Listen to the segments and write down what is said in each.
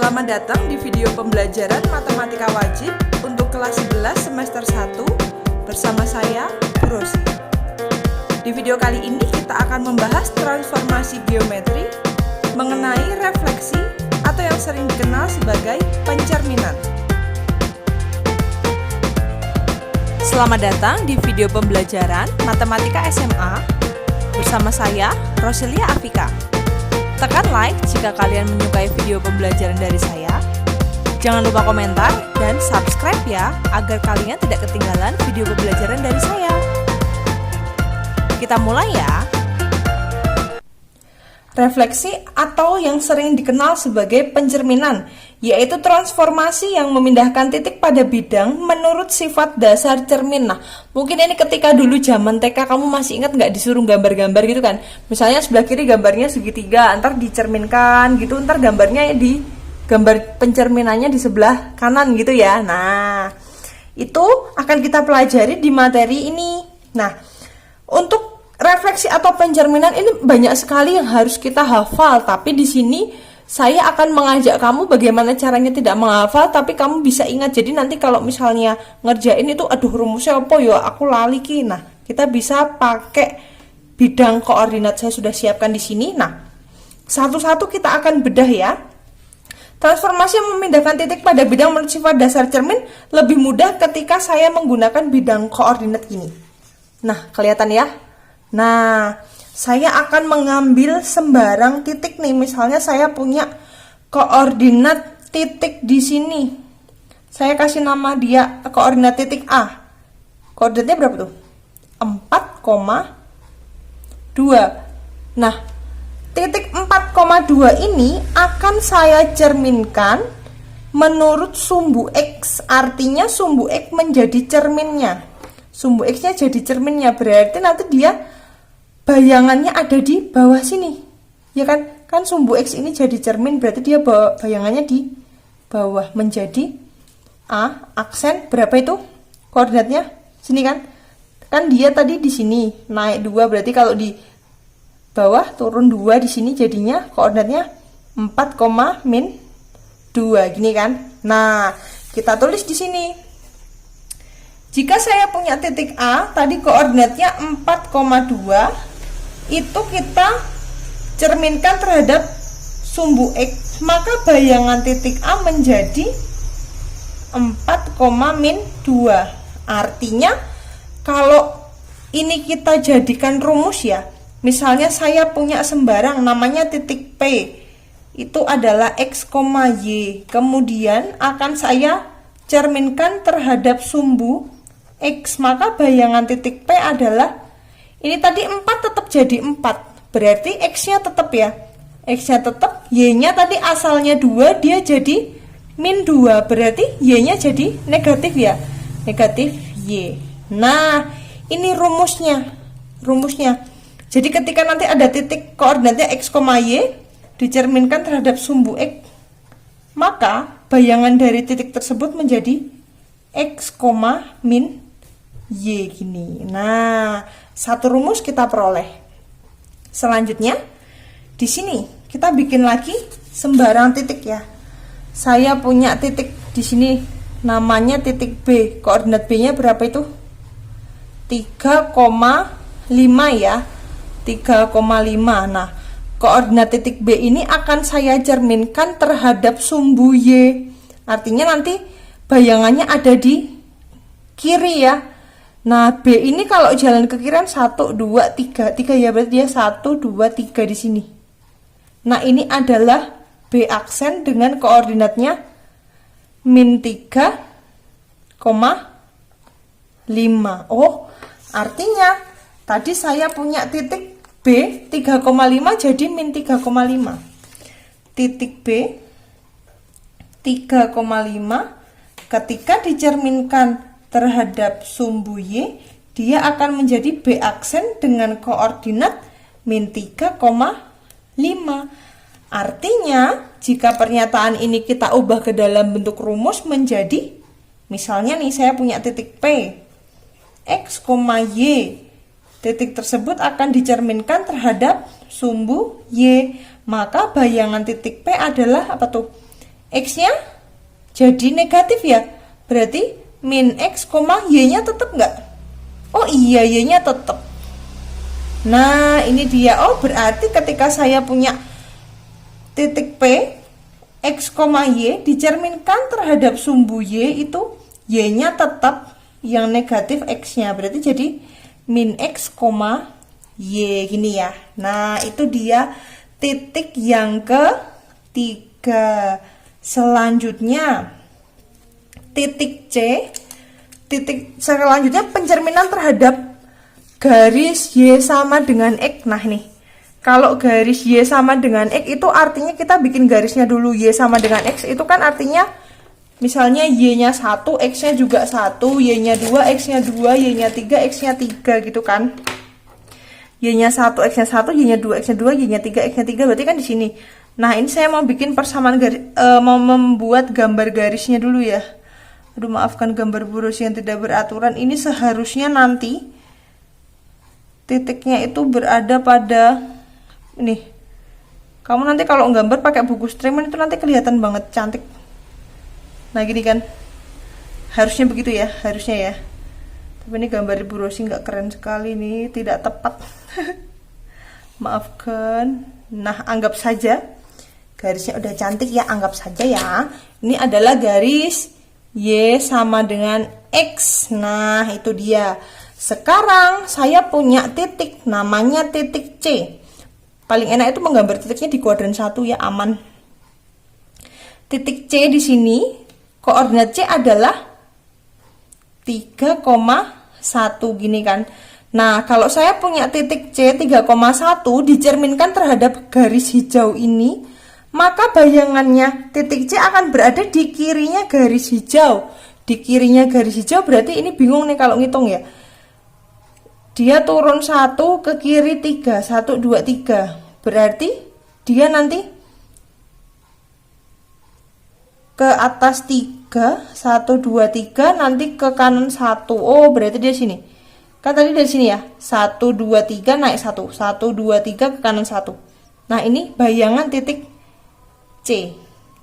Selamat datang di video pembelajaran Matematika Wajib untuk kelas 11 semester 1 bersama saya, Bu Rosi. Di video kali ini kita akan membahas transformasi geometri mengenai refleksi atau yang sering dikenal sebagai pencerminan. Selamat datang di video pembelajaran Matematika SMA bersama saya, Rosilia Afika. Tekan like jika kalian menyukai video pembelajaran dari saya. Jangan lupa komentar dan subscribe ya, agar kalian tidak ketinggalan video pembelajaran dari saya. Kita mulai ya. Refleksi atau yang sering dikenal sebagai pencerminan, yaitu transformasi yang memindahkan titik pada bidang menurut sifat dasar cermin. Nah, mungkin ini ketika dulu zaman TK kamu masih ingat nggak disuruh gambar-gambar gitu kan? Misalnya sebelah kiri gambarnya segitiga, ntar dicerminkan gitu, ntar gambarnya di gambar pencerminannya di sebelah kanan gitu ya. Nah, itu akan kita pelajari di materi ini. Nah, untuk refleksi atau pencerminan ini banyak sekali yang harus kita hafal, tapi di sini saya akan mengajak kamu bagaimana caranya tidak menghafal tapi kamu bisa ingat. Jadi nanti kalau misalnya ngerjain itu aduh rumusnya apa ya aku lali ki. Nah, kita bisa pakai bidang koordinat saya sudah siapkan di sini. Nah, satu-satu kita akan bedah ya. Transformasi yang memindahkan titik pada bidang menurut sifat dasar cermin lebih mudah ketika saya menggunakan bidang koordinat ini. Nah, kelihatan ya? Nah, saya akan mengambil sembarang titik nih. Misalnya saya punya koordinat titik di sini. Saya kasih nama dia koordinat titik A. Koordinatnya berapa tuh? 4,2. Nah, titik 4,2 ini akan saya cerminkan menurut sumbu X. Artinya sumbu X menjadi cerminnya. Sumbu X-nya jadi cerminnya, berarti nanti dia bayangannya ada di bawah sini, ya kan? Kan sumbu X ini jadi cermin, berarti dia bayangannya di bawah menjadi A. Aksen berapa itu koordinatnya? Sini kan? Kan dia tadi di sini naik 2, berarti kalau di bawah turun 2 di sini jadinya koordinatnya 4,-2 gini kan? Nah, kita tulis di sini. Jika saya punya titik A, tadi koordinatnya 4,2, itu kita cerminkan terhadap sumbu X, maka bayangan titik A menjadi 4,-2. Artinya kalau ini kita jadikan rumus ya, misalnya saya punya sembarang namanya titik P, itu adalah X, Y, kemudian akan saya cerminkan terhadap sumbu X, maka bayangan titik P adalah ini tadi 4 tetap jadi 4, berarti X-nya tetap ya, X-nya tetap, Y-nya tadi asalnya 2, dia jadi -2, berarti Y-nya jadi negatif ya, negatif Y. Nah, ini rumusnya. Jadi ketika nanti ada titik koordinatnya X, Y dicerminkan terhadap sumbu X, maka bayangan dari titik tersebut menjadi X, Y gini. Nah, satu rumus kita peroleh. Selanjutnya di sini kita bikin lagi sembarang titik ya. Saya punya titik di sini namanya titik B. Koordinat B-nya berapa itu? 3,5 ya. 3,5. Nah, koordinat titik B ini akan saya cerminkan terhadap sumbu Y. Artinya nanti bayangannya ada di kiri ya. Nah, B ini kalau jalan ke kiri 1, 2, 3 ya, berarti dia 1, 2, 3 di sini. Nah, ini adalah B aksen dengan koordinatnya -3,5. Oh, artinya tadi saya punya titik B 3,5 jadi -3,5. Titik B 3,5 ketika dicerminkan terhadap sumbu Y, dia akan menjadi B aksen dengan koordinat -3,5. Artinya, jika pernyataan ini kita ubah ke dalam bentuk rumus menjadi, misalnya nih saya punya titik P, X, Y, titik tersebut akan dicerminkan terhadap sumbu Y, maka bayangan titik P adalah apa tuh? X-nya jadi negatif ya. Berarti min X, Y-nya tetap nggak? Oh iya, Y-nya tetap. Nah, ini dia. Oh, berarti ketika saya punya titik P, X, Y dicerminkan terhadap sumbu Y itu Y-nya tetap yang negatif X-nya. Berarti jadi min X, Y gini ya. Nah, itu dia titik yang ketiga. Selanjutnya titik C. Titik selanjutnya pencerminan terhadap garis Y sama dengan X. Nah, nih. Kalau garis Y sama dengan X itu artinya kita bikin garisnya dulu. Y sama dengan X itu kan artinya misalnya Y-nya 1, X-nya juga 1, Y-nya 2, X-nya 2, Y-nya 3, X-nya 3 gitu kan. Y-nya 1, X-nya 1, Y-nya 2, X-nya 2, Y-nya 3, X-nya 3, berarti kan di sini. Nah, ini saya mau bikin persamaan garis, mau membuat gambar garisnya dulu ya. Aduh, maafkan gambar boros yang tidak beraturan. Ini seharusnya nanti titiknya itu berada pada ini. Kamu nanti kalau gambar pakai buku streamer itu nanti kelihatan banget cantik. Nah, gini kan. Harusnya begitu ya, harusnya ya. Tapi ini gambar Ibu Rosi nggak keren sekali nih, tidak tepat. Maafkan. Nah, anggap saja garisnya udah cantik ya, anggap saja ya. Ini adalah garis Y sama dengan X. Nah, itu dia. Sekarang saya punya titik, namanya titik C. Paling enak itu menggambar titiknya di kuadran 1 ya, aman. Titik C di sini, koordinat C adalah 3,1 gini kan. Nah, kalau saya punya titik C 3,1 dicerminkan terhadap garis hijau ini, maka bayangannya titik C akan berada di kirinya garis hijau. Di kirinya garis hijau berarti ini bingung nih kalau ngitung ya. Dia turun 1 ke kiri 3, 1, 2, 3. Berarti dia nanti ke atas 3, 1, 2, 3, nanti ke kanan 1. Oh, berarti dia sini. Kan tadi dari sini ya, 1, 2, 3 naik 1, 1, 2, 3 ke kanan 1. Nah, ini bayangan titik C.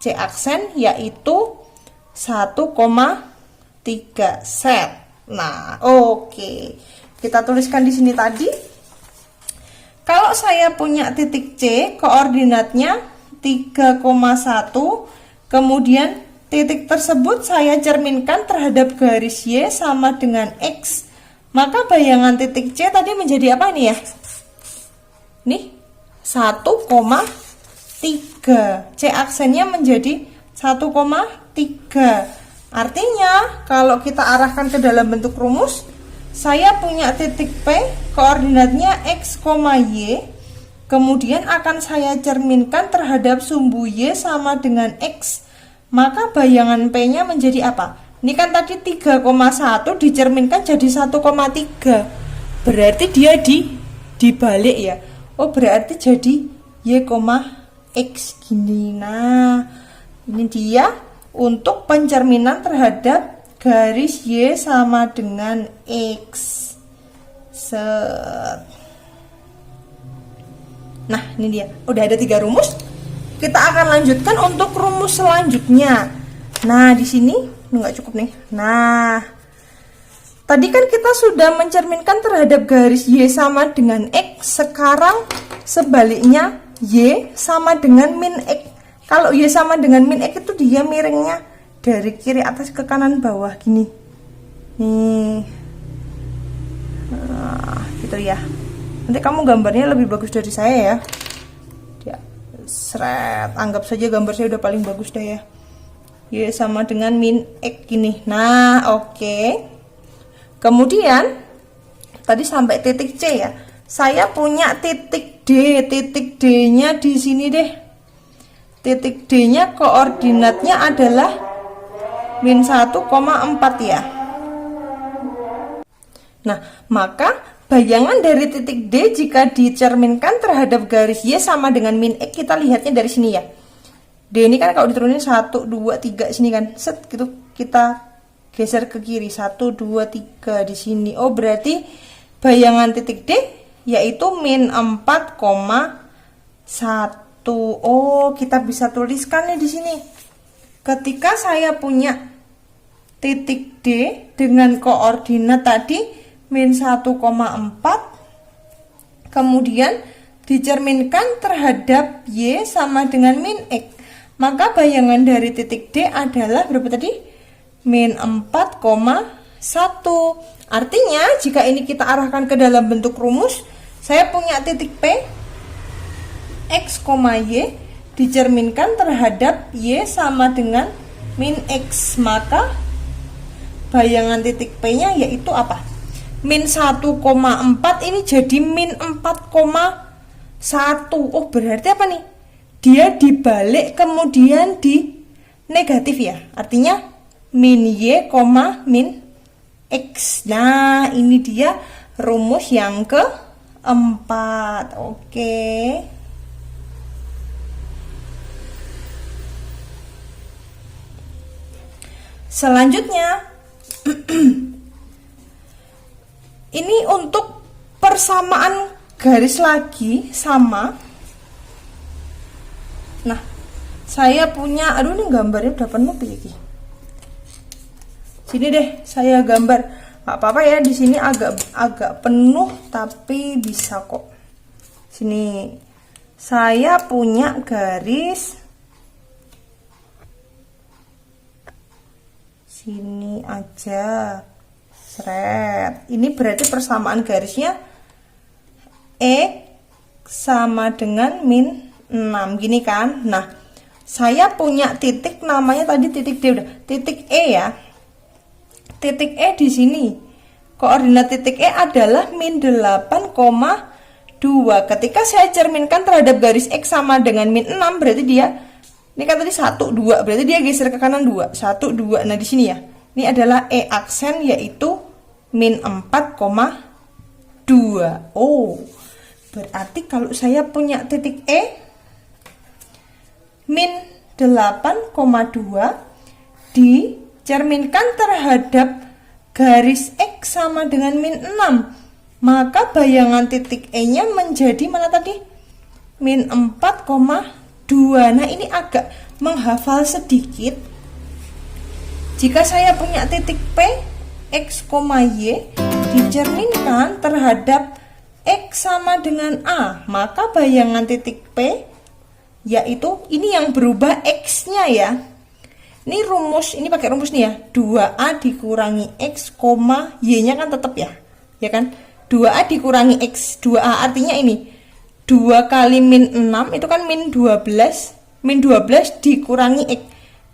C aksen yaitu 1,3 set. Nah, oke. Kita tuliskan di sini tadi. Kalau saya punya titik C, koordinatnya 3,1, kemudian titik tersebut saya cerminkan terhadap garis Y sama dengan X. Maka bayangan titik C tadi menjadi apa ini ya? Nih, 1,3. C aksennya menjadi 1,3. Artinya, kalau kita arahkan ke dalam bentuk rumus, saya punya titik P, koordinatnya X, Y, kemudian akan saya cerminkan terhadap sumbu Y sama dengan X. Maka bayangan P-nya menjadi apa? Ini kan tadi 3,1 dicerminkan jadi 1,3. Berarti dia dibalik ya. Oh, berarti jadi Y, X gini. Nah, ini dia untuk pencerminan terhadap garis Y sama dengan X. Set. Nah, ini dia. Udah ada 3 rumus. Kita akan lanjutkan untuk rumus selanjutnya. Nah, di sini nggak cukup nih. Nah, tadi kan kita sudah mencerminkan terhadap garis Y sama dengan X. Sekarang sebaliknya Y sama dengan min X. Kalau Y sama dengan min X itu dia miringnya dari kiri atas ke kanan bawah gini. Nih. Nah, gitu ya. Nanti kamu gambarnya lebih bagus dari saya ya. Ya, seret. Anggap saja gambar saya udah paling bagus dah ya. Y sama dengan min X gini. Nah, oke. Kemudian tadi sampai titik C ya. Saya punya titik D. Titik D-nya di sini deh. Titik D-nya koordinatnya adalah min 1,4 ya. Nah, maka bayangan dari titik D jika dicerminkan terhadap garis Y sama dengan min X, kita lihatnya dari sini ya. D ini kan kalau diturunin 1, 2, 3 sini kan. Set gitu kita geser ke kiri 1, 2, 3 di sini. Oh, berarti bayangan titik D yaitu min 4,1. Oh, kita bisa tuliskan nih di sini. ketika saya punya titik D dengan koordinat tadi min 1,4, kemudian dicerminkan terhadap Y sama dengan min X, maka bayangan dari titik D adalah berapa tadi? Min 4,1. Artinya jika ini kita arahkan ke dalam bentuk rumus, saya punya titik P X, Y dicerminkan terhadap Y sama dengan min X, maka bayangan titik P nya yaitu apa? Min 1,4 ini jadi min 4,1. Oh, berarti apa nih? Dia dibalik kemudian di negatif ya. Artinya min Y, min X. Nah, ini dia rumus yang keempat. Oke. Selanjutnya ini untuk persamaan garis lagi sama. Nah, saya punya, aduh ini gambarnya udah penuh iki. Sini deh saya gambar. Gak apa-apa ya, di sini agak penuh tapi bisa kok. Sini saya punya garis sini aja. Seret. Ini berarti persamaan garisnya E sama dengan min 6 gini kan. Nah, saya punya titik namanya tadi titik D, udah titik E ya. Titik E di sini. Koordinat titik E adalah min 8,2. Ketika saya cerminkan terhadap garis X sama dengan min 6, berarti dia ini kan tadi 1 2, berarti dia geser ke kanan 2, 1 2. Nah, di sini ya. Ini adalah E aksen yaitu min 4,2. Oh, berarti kalau saya punya titik E min 8,2 dicerminkan terhadap garis X sama dengan min 6, maka bayangan titik E nya menjadi mana tadi? Min 4,2. Nah, ini agak menghafal sedikit. Jika saya punya titik P X, Y dicerminkan terhadap X sama dengan A, maka bayangan titik P yaitu ini yang berubah X nya ya. Ini rumus, ini pakai rumus nih ya, 2A dikurangi X, Y nya kan tetap ya, ya kan, 2A dikurangi X, 2A artinya ini 2 kali min 6 itu kan min 12, min 12 dikurangi X,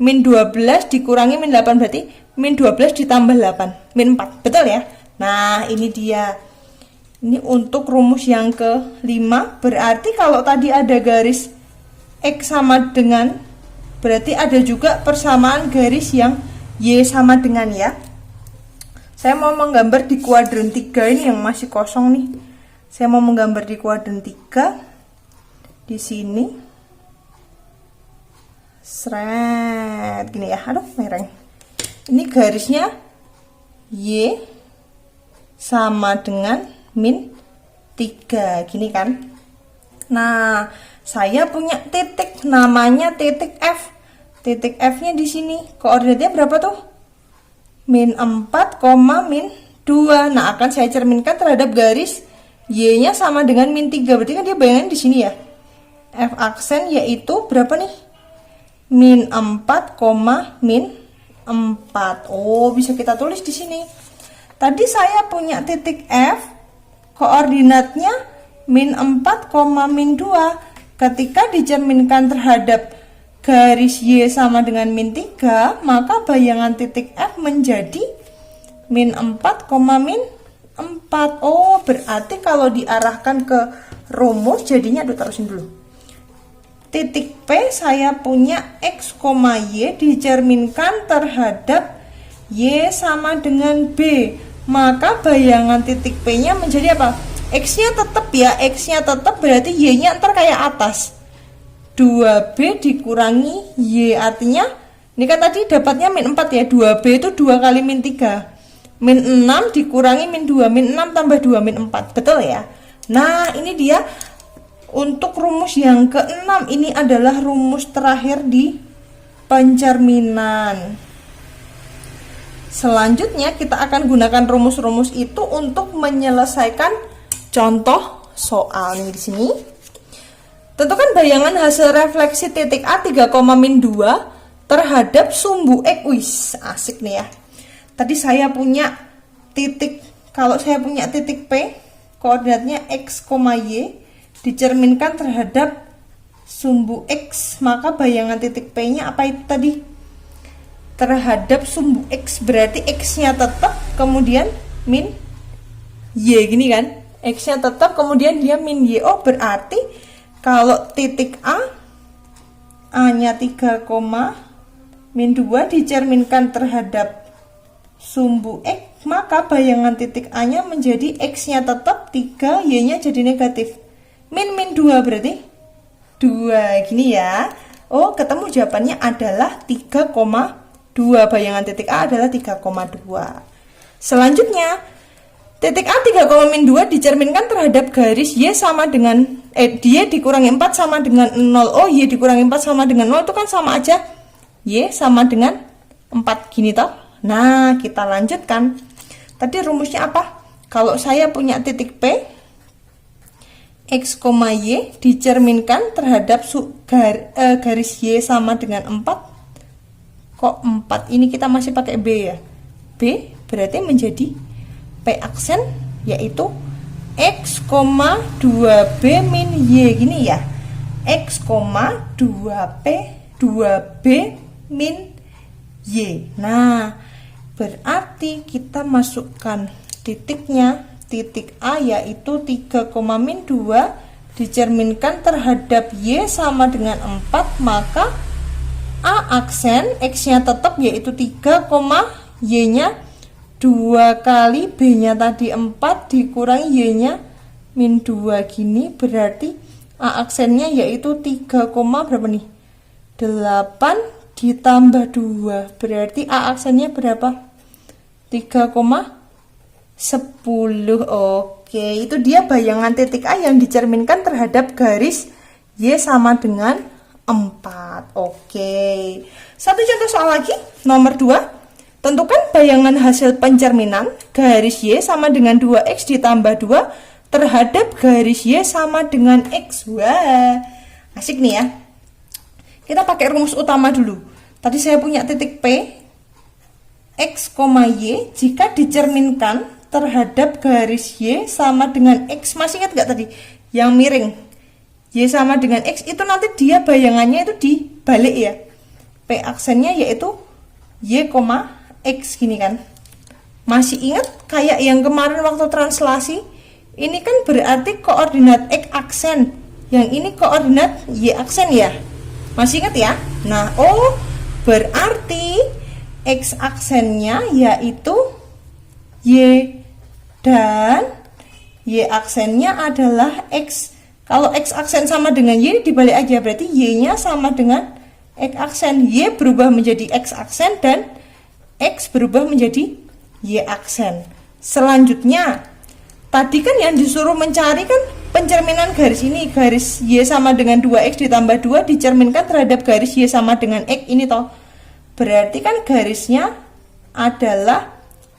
min 12 dikurangi min 8 berarti min 12 ditambah 8, min 4, betul ya. Nah, ini dia. Ini untuk rumus yang kelima. Berarti kalau tadi ada garis X sama dengan, berarti ada juga persamaan garis yang Y sama dengan ya. Saya mau menggambar di kuadran 3 ini yang masih kosong nih. Saya mau menggambar di kuadran 3 di sini. Seret gini ya. Aduh, mereng. Ini garisnya Y sama dengan min 3 gini kan. Nah, saya punya titik namanya titik F. Titik F nya di sini. Koordinatnya berapa tuh? Min 4, min 2. Nah, akan saya cerminkan terhadap garis Y nya sama dengan min 3. Berarti kan dia bayangan di sini ya. F aksen yaitu berapa nih? Min 4, min 4. Oh, bisa kita tulis di sini. Tadi saya punya titik F, koordinatnya min 4, min 2. Ketika dicerminkan terhadap garis Y sama dengan min 3, maka bayangan titik F menjadi min 4, min 4. Oh, berarti kalau diarahkan ke rumus jadinya, aduh taruhin dulu. Titik P saya punya X, Y dicerminkan terhadap Y sama dengan B, maka bayangan titik P nya menjadi apa? X nya tetap ya, X nya tetap berarti Y nya ntar kayak atas, 2B dikurangi Y, artinya ini kan tadi dapatnya min 4 ya, 2B itu 2 kali min 3, min 6 dikurangi min 2, min 6 tambah 2, min 4, betul ya. Nah, ini dia. Untuk rumus yang ke-6 ini adalah rumus terakhir di pencerminan. Selanjutnya kita akan gunakan rumus-rumus itu untuk menyelesaikan contoh soal nih di sini. Tentukan bayangan hasil refleksi titik A 3,-2 terhadap sumbu X. Wih, asik nih ya. Tadi saya punya titik, kalau saya punya titik P, koordinatnya X, Y, dicerminkan terhadap sumbu X, maka bayangan titik P-nya apa itu tadi? Terhadap sumbu X, berarti X-nya tetap, kemudian min Y, gini kan? X-nya tetap, kemudian dia min Y. Oh, berarti kalau titik A-nya 3, min 2 dicerminkan terhadap sumbu X, maka bayangan titik A-nya menjadi X-nya tetap 3, Y-nya jadi negatif. Min 2 berarti 2, gini ya. Oh, ketemu jawabannya adalah 3,2. Bayangan titik A adalah 3,2. Selanjutnya, titik A 3,-2 dicerminkan terhadap garis Y sama dengan Y dikurangi 4 sama dengan 0. Oh, Y dikurangi 4 sama dengan 0 itu kan sama aja Y sama dengan 4, gini toh. Nah, kita lanjutkan. Tadi rumusnya apa? Kalau saya punya titik P, X, Y dicerminkan terhadap garis Y sama dengan 4. Kok 4? Ini kita masih pakai B ya. B berarti menjadi P aksen, yaitu X, 2B min Y, gini ya. X, 2P 2B min Y. Nah, berarti kita masukkan titiknya, titik A yaitu 3,-2 dicerminkan terhadap Y sama dengan 4, maka A aksen X-nya tetap yaitu 3, Y-nya 2 kali B-nya tadi 4 dikurangi Y-nya min 2, gini berarti A aksennya yaitu 3, berapa nih? 8 ditambah 2, berarti A aksennya berapa? 3,10. Oke, itu dia bayangan titik A yang dicerminkan terhadap garis Y sama dengan 4. Oke. Satu contoh soal lagi, nomor 2. Tentukan bayangan hasil pencerminan garis Y sama dengan 2X ditambah 2 terhadap garis Y sama dengan X. Wah, asik nih ya. Kita pakai rumus utama dulu. Tadi saya punya titik P, X, Y jika dicerminkan terhadap garis Y sama dengan X. Masih ingat gak tadi? Yang miring Y sama dengan X itu nanti dia bayangannya itu dibalik ya. P aksennya yaitu Y, X, gini kan. Masih ingat kayak yang kemarin waktu translasi? Ini kan berarti koordinat X aksen, yang ini koordinat Y aksen ya. Masih ingat ya? Nah, oh, berarti X aksennya yaitu Y dan Y aksennya adalah X. Kalau X aksen sama dengan Y dibalik aja, berarti Y-nya sama dengan X aksen. Y berubah menjadi X aksen dan X berubah menjadi Y aksen. Selanjutnya, tadi kan yang disuruh mencari kan pencerminan garis ini. Garis Y sama dengan 2X ditambah 2 dicerminkan terhadap garis Y sama dengan X ini toh. Berarti kan garisnya adalah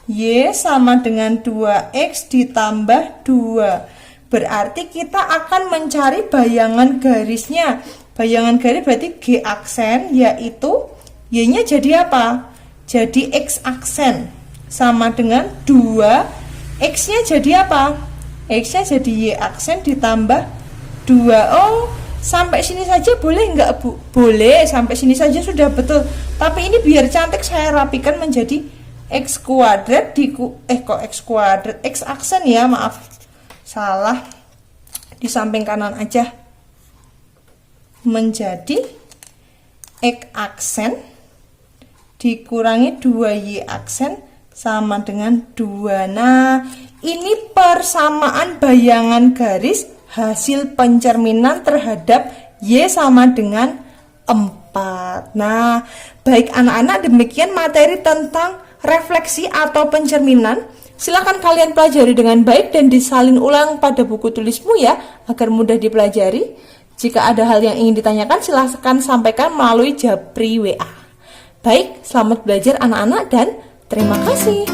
Y sama dengan 2X ditambah 2. Berarti kita akan mencari bayangan garisnya. Bayangan garis berarti G aksen, yaitu Y-nya jadi apa? Jadi X aksen sama dengan 2, X-nya jadi apa? X-nya jadi Y aksen ditambah 2. Oh, sampai sini saja boleh nggak Bu? Boleh, sampai sini saja sudah betul. Tapi ini biar cantik saya rapikan menjadi X kuadrat X aksen ya, maaf. Salah. Di samping kanan aja. Menjadi X aksen dikurangi 2Y aksen sama dengan 2. Nah, ini persamaan bayangan garis hasil pencerminan terhadap Y sama dengan 4. Nah, baik anak-anak, demikian materi tentang refleksi atau pencerminan. Silakan kalian pelajari dengan baik dan disalin ulang pada buku tulismu ya, agar mudah dipelajari. Jika ada hal yang ingin ditanyakan, silakan sampaikan melalui japri WA. Baik, selamat belajar anak-anak dan terima kasih.